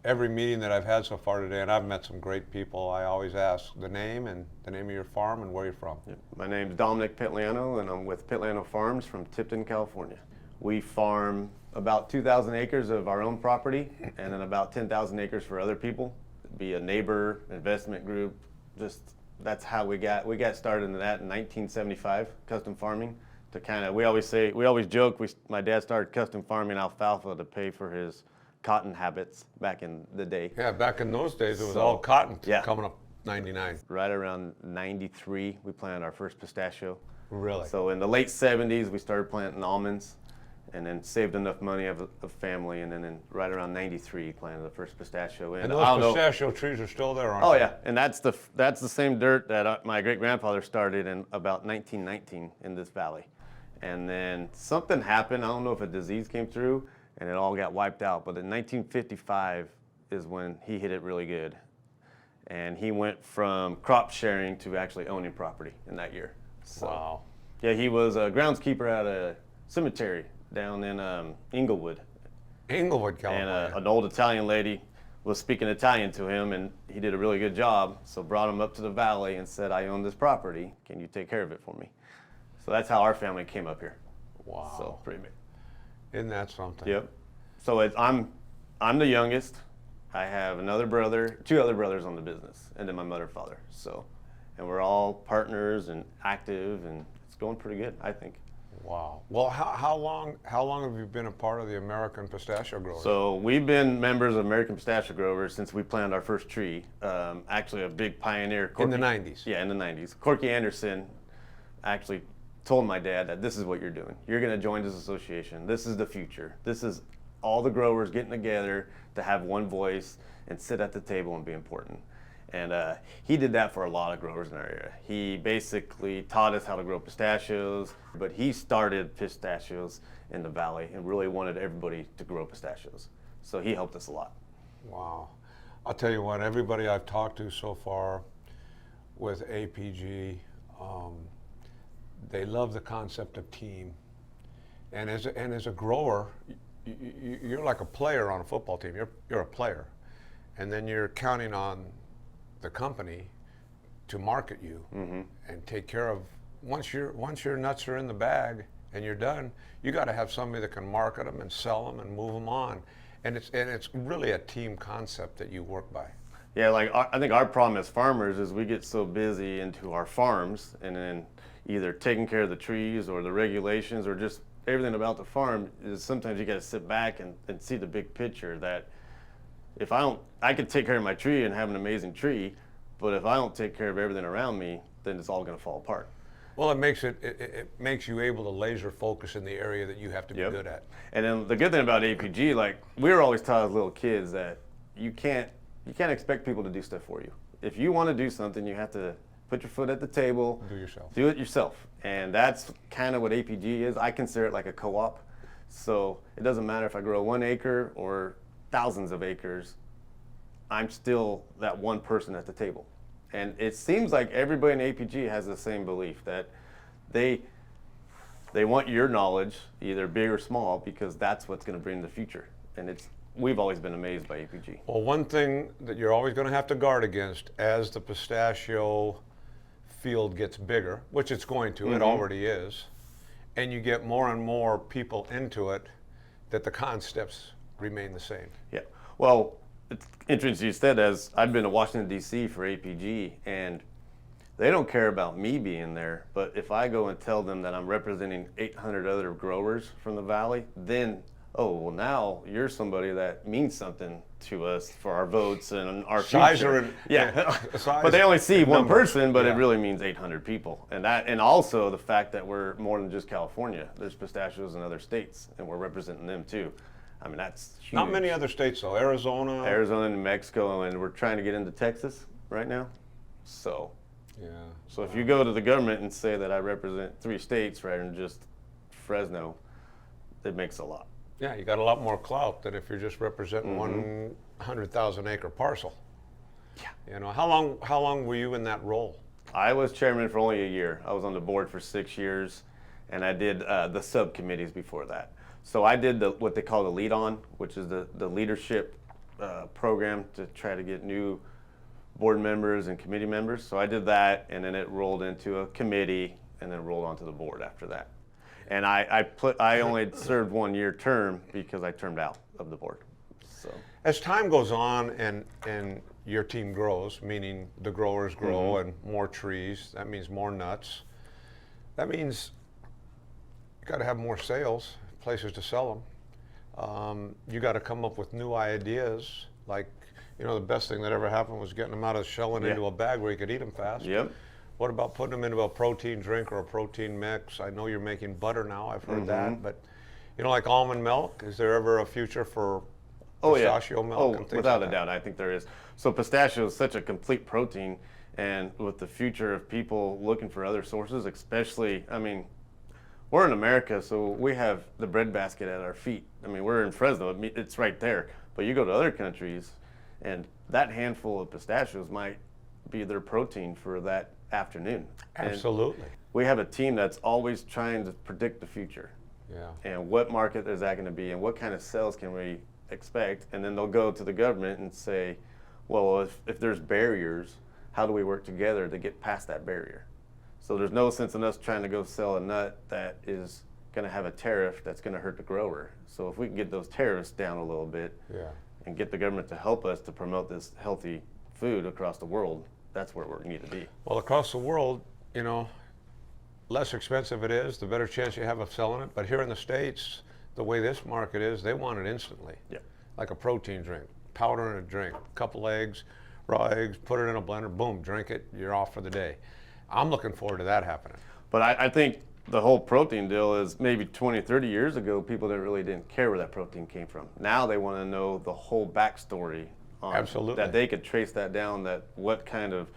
every meeting that I've had so far today, and I've met some great people, I always ask the name and the name of your farm and where you're from. Yep. My name's Dominic Pitigliano, and I'm with Pitigliano Farms from Tipton, California. We farm about 2,000 acres of our own property and then about 10,000 acres for other people. Be a neighbor, investment group, just that's how we got started in that in 1975, custom farming. To kind of, we always joke, my dad started custom farming alfalfa to pay for his cotton habits back in the day. Yeah, back in those days, it was all cotton yeah. coming up 99. Right around 93, we planted our first pistachio. Really? So in the late 70s, we started planting almonds and then saved enough money of family, and then right around 93, planted the first pistachio. And those pistachio trees are still there, aren't they? Oh yeah, and that's the same dirt that my great-grandfather started in about 1919 in this valley. And then something happened, I don't know if a disease came through, and it all got wiped out. But in 1955 is when he hit it really good. And he went from crop sharing to actually owning property in that year. So, wow. Yeah, he was a groundskeeper at a cemetery down in Inglewood. Inglewood, California. And an old Italian lady was speaking Italian to him, and he did a really good job. So brought him up to the valley and said, I own this property. Can you take care of it for me? So that's how our family came up here. Wow. So pretty big. Isn't that something? Yep. So I'm the youngest. I have another brother, two other brothers on the business, and then my mother and father. So, and we're all partners and active, and it's going pretty good, I think. Wow. Well, how long have you been a part of the American Pistachio Growers? So we've been members of American Pistachio Growers since we planted our first tree. Actually, a big pioneer. In the 90s? Yeah, in the 90s. Corky Anderson actually told my dad that this is what you're doing. You're going to join this association. This is the future. This is all the growers getting together to have one voice and sit at the table and be important. And he did that for a lot of growers in our area. He basically taught us how to grow pistachios, but he started pistachios in the valley and really wanted everybody to grow pistachios. So he helped us a lot. Wow. I'll tell you what, everybody I've talked to so far with APG, they love the concept of team. And as a grower, you're like a player on a football team. You're a player. And then you're counting on the company to market you and take care of, once your nuts are in the bag and you're done, you got to have somebody that can market them and sell them and move them on. And it's really a team concept that you work by. Yeah, like I think our problem as farmers is we get so busy into our farms and then either taking care of the trees or the regulations or just everything about the farm is sometimes you got to sit back and see the big picture that if I could take care of my tree and have an amazing tree, but if I don't take care of everything around me, then it's all going to fall apart. Well, it makes you able to laser focus in the area that you have to be good at. And then the good thing about APG, like we were always taught as little kids that you can't expect people to do stuff for you. If you want to do something, you have to put your foot at the table. Do it yourself. And that's kind of what APG is. I consider it like a co-op. So it doesn't matter if I grow 1 acre or thousands of acres, I'm still that one person at the table. And it seems like everybody in APG has the same belief that they want your knowledge, either big or small, because that's what's going to bring the future. And we've always been amazed by APG. Well, one thing that you're always going to have to guard against as the pistachio field gets bigger, which it's going to, it already is, and you get more and more people into it, that the concepts remain the same. Yeah. Well, it's interesting you said, as I've been to Washington, D.C. for APG, and they don't care about me being there, but if I go and tell them that I'm representing 800 other growers from the valley, then, oh, well, now you're somebody that means something to us for our votes and our future. But they only see one person, but it really means 800 people. And also the fact that we're more than just California. There's pistachios in other states, and we're representing them too. I mean, that's huge. Not many other states though. Arizona, New Mexico, and we're trying to get into Texas right now. So, So if you go to the government and say that I represent 3 states rather than just Fresno, it makes a lot. Yeah, you got a lot more clout than if you're just representing 100,000 acre parcel. Yeah. You know, how long were you in that role? I was chairman for only a year. I was on the board for 6 years, and I did the subcommittees before that. So I did what they call the lead on, which is the leadership program to try to get new board members and committee members. So I did that, and then it rolled into a committee, and then rolled onto the board after that. And I only served 1-year term because I termed out of the board. So as time goes on and your team grows, meaning the growers grow and more trees, that means more nuts. That means you got to have more sales, places to sell them. You got to come up with new ideas. Like, the best thing that ever happened was getting them out of the shell and into a bag where you could eat them fast. Yep. What about putting them into a protein drink or a protein mix? I know you're making butter now. I've heard that, but like almond milk, is there ever a future for pistachio milk? And things without like a doubt, I think there is. So pistachio is such a complete protein, and with the future of people looking for other sources, especially, we're in America, so we have the breadbasket at our feet. We're in Fresno, it's right there. But you go to other countries, and that handful of pistachios might be their protein for that afternoon. Absolutely. And we have a team that's always trying to predict the future. Yeah. And what market is that going to be, and what kind of sales can we expect? And then they'll go to the government and say, well, if there's barriers, how do we work together to get past that barrier? So there's no sense in us trying to go sell a nut that is going to have a tariff that's going to hurt the grower. So if we can get those tariffs down a little bit and get the government to help us to promote this healthy food across the world, that's where we need to be. Well, across the world, less expensive it is, the better chance you have of selling it. But here in the States, the way this market is, they want it instantly. Yeah. Like a protein drink, powder in a drink, couple eggs, raw eggs, put it in a blender, boom, drink it, you're off for the day. I'm looking forward to that happening. But I think the whole protein deal is maybe 20, 30 years ago, people didn't care where that protein came from. Now they want to know the whole backstory. Absolutely. That they could trace that down, that what kind of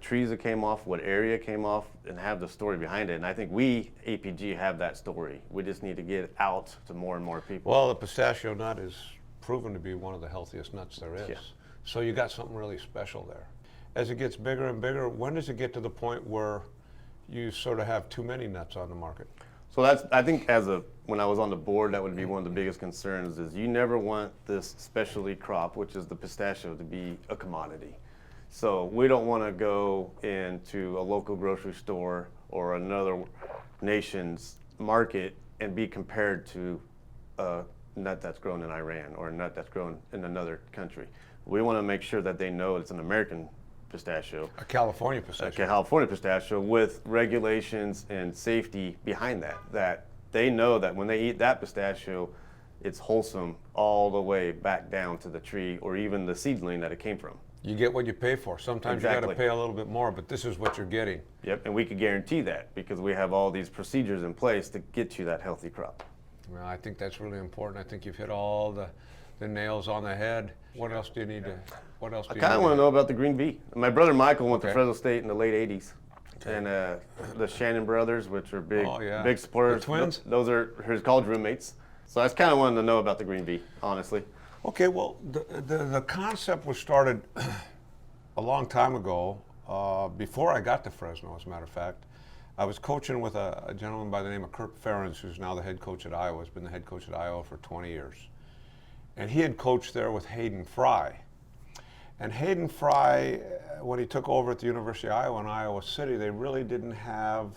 trees it came off, what area it came off, and have the story behind it. And I think we, APG, have that story. We just need to get it out to more and more people. Well, the pistachio nut is proven to be one of the healthiest nuts there is. Yeah. So you got something really special there. As it gets bigger and bigger, when does it get to the point where you sort of have too many nuts on the market? So I think when I was on the board, that would be one of the biggest concerns is you never want this specialty crop, which is the pistachio, to be a commodity. So we don't want to go into a local grocery store or another nation's market and be compared to a nut that's grown in Iran or a nut that's grown in another country. We want to make sure that they know it's an American pistachio. A California pistachio. A California pistachio with regulations and safety behind that. That they know that when they eat that pistachio, it's wholesome all the way back down to the tree or even the seedling that it came from. You get what you pay for. Sometimes you got to pay a little bit more, but this is what you're getting. Yep, and we could guarantee that because we have all these procedures in place to get you that healthy crop. Well, I think that's really important. I think you've hit all the nails on the head. What else do you need to? What else? I kind of want to know about the green bee. My brother Michael went to Fresno State in the late '80s, and the Shannon brothers, which are big supporters. The twins. Those are his college roommates. So I just kind of wanted to know about the green bee, honestly. Okay, well, the concept was started a long time ago, before I got to Fresno, as a matter of fact. I was coaching with a gentleman by the name of Kirk Ferentz, who's now the head coach at Iowa. He's been the head coach at Iowa for 20 years. And he had coached there with Hayden Fry. And Hayden Fry, when he took over at the University of Iowa in Iowa City, they really didn't have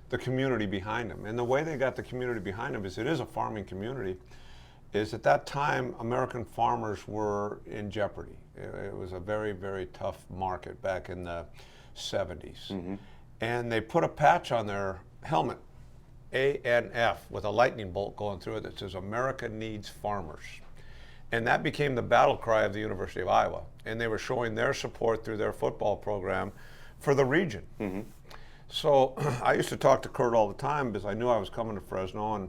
the community behind them. And the way they got the community behind them is it is a farming community. Is at that time, American farmers were in jeopardy. It was a very, very tough market back in the 70s. Mm-hmm. And they put a patch on their helmet, ANF, with a lightning bolt going through it that says, America needs farmers. And that became the battle cry of the University of Iowa. And they were showing their support through their football program for the region. Mm-hmm. So I used to talk to Kurt all the time because I knew I was coming to Fresno, and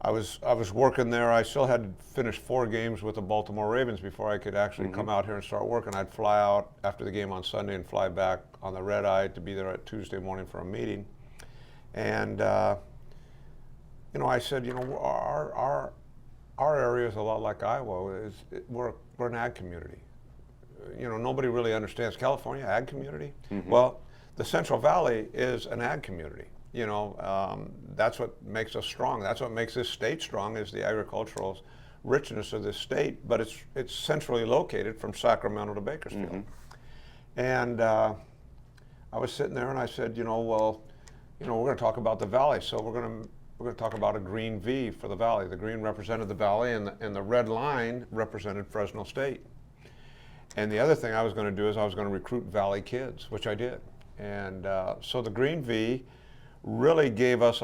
I was working there. I still had to finish 4 games with the Baltimore Ravens before I could actually come out here and start working. I'd fly out after the game on Sunday and fly back on the red eye to be there at Tuesday morning for a meeting. And I said, our area is a lot like Iowa. We're an ag community. Nobody really understands California ag community. Mm-hmm. Well, the Central Valley is an ag community. That's what makes us strong. That's what makes this state strong, is the agricultural richness of this state, but it's centrally located from Sacramento to Bakersfield. And I was sitting there and I said, well, we're going to talk about the valley, so we're going to talk about a green V for the valley. The green represented the valley, and the red line represented Fresno State. And the other thing I was going to do is I was going to recruit valley kids, which I did. And so the green V really gave us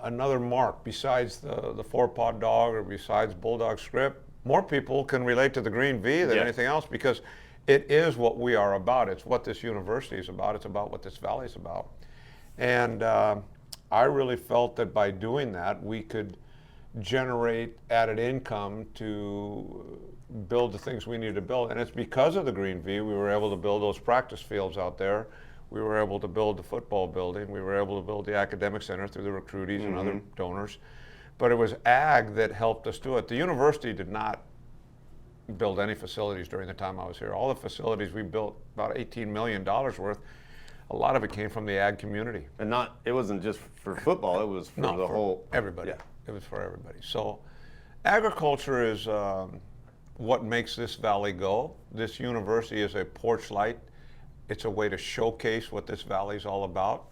another mark besides the four-paw dog or besides bulldog script. More people can relate to the green V than anything else, because it is what we are about. It's what this university is about. It's about what this valley is about. And I really felt that by doing that, we could generate added income to build the things we needed to build. And it's because of the green V we were able to build those practice fields out there. We were able to build the football building. We were able to build the academic center through the recruities and other donors. But it was ag that helped us do it. The university did not build any facilities during the time I was here. All the facilities we built, about $18 million worth, a lot of it came from the ag community. And it wasn't just for football, it was for whole. Everybody. Yeah. It was for everybody. So agriculture is what makes this valley go. This university is a porch light. It's a way to showcase what this valley is all about.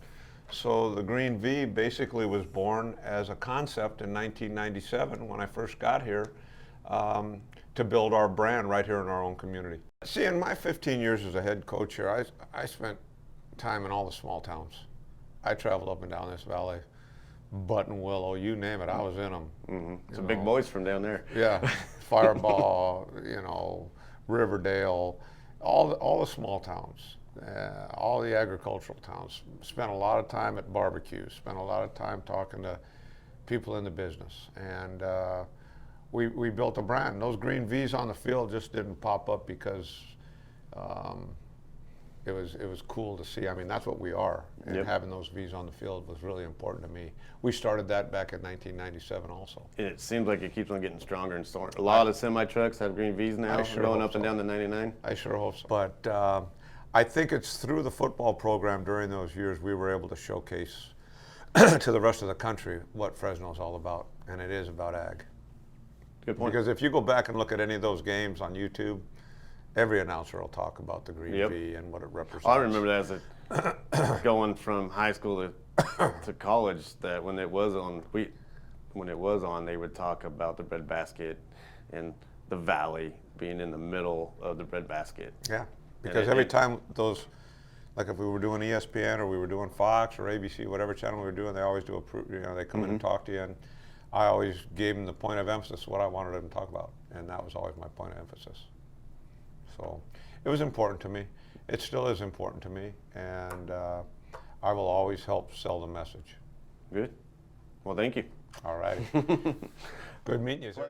So the Green V basically was born as a concept in 1997 when I first got here, to build our brand right here in our own community. See, in my 15 years as a head coach here, I spent time in all the small towns. I traveled up and down this valley, Button Willow, you name it, I was in them. Some big boys from down there. Yeah, Firebaugh, Riverdale, all the small towns, all the agricultural towns. Spent a lot of time at barbecues, spent a lot of time talking to people in the business, and we built a brand. Those green V's on the field just didn't pop up because it was cool to see. I mean, that's what we are, and having those V's on the field was really important to me. We started that back in 1997 also. It seems like it keeps on getting stronger and stronger. A lot of semi-trucks have green V's now, going up and down the 99. I sure hope so. But I think it's through the football program during those years we were able to showcase to the rest of the country what Fresno's all about, and it is about ag. Good point. Because if you go back and look at any of those games on YouTube, every announcer will talk about the green V and what it represents. I remember that as going from high school to college, that when it was on, they would talk about the breadbasket and the valley being in the middle of the breadbasket. Yeah, because every time those, like if we were doing ESPN or we were doing Fox or ABC, whatever channel we were doing, they always do they come in and talk to you, and I always gave them the point of emphasis, what I wanted them to talk about, and that was always my point of emphasis. So it was important to me. It still is important to me, and I will always help sell the message. Good. Well, thank you. All righty. Good meeting you, sir.